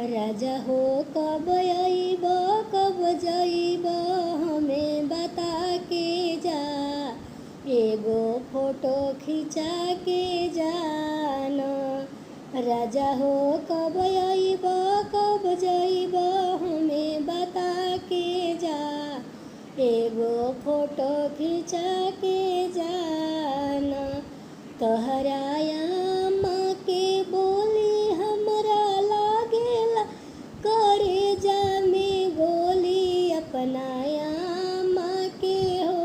राजा हो कब आइब कब जाइब हमें बता के जा, एगो फोटो खिंचा के जाना। राजा हो कब आइब कब जाइब हमें बता के जा, एगो फोटो खिंचा के जाना। तोहरा अम्मा के बोली हमरा लागेला करेजा में गोली, अपना अम्मा के हो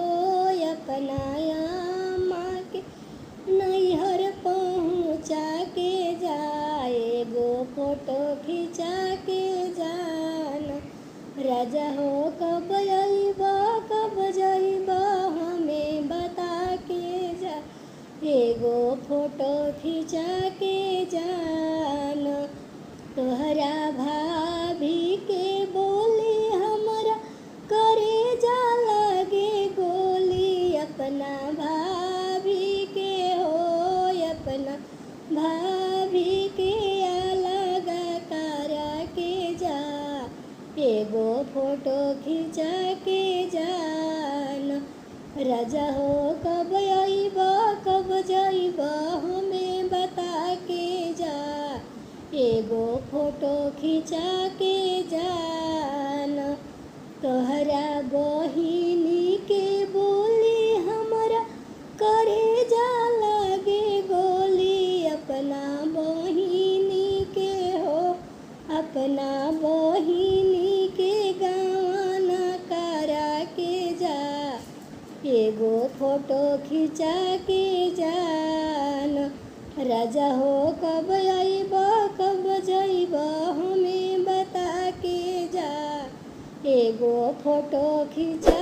अपना अम्मा के नैहर पहुँचा के जा, एगो फोटो खिंचा के जाना। राजा हो कब आइब कब जाइब हमें बता के जा, एगो फोटो खिंचा के जाना। तोहरा भाभी के बोली हमरा करेजा लागे गोली, अपना भाभी के हो अपना भाभी के अलग करा के जा, एगो फोटो खिंचा के जाना। राजा हो कब आइब कब जाइब हमें बता के जा, एगो फोटो खिंचा के जाना। तोहरा बहिनी के बोली हमरा करेजा लागे गोली, अपना बहिनी के हो अपना बहिनी के गवाना करा के जा, एगो फोटो खिंचा के जाना। राजा हो कब आइब कब जाइब हमें बता के जा, एगो फोटो खिंचा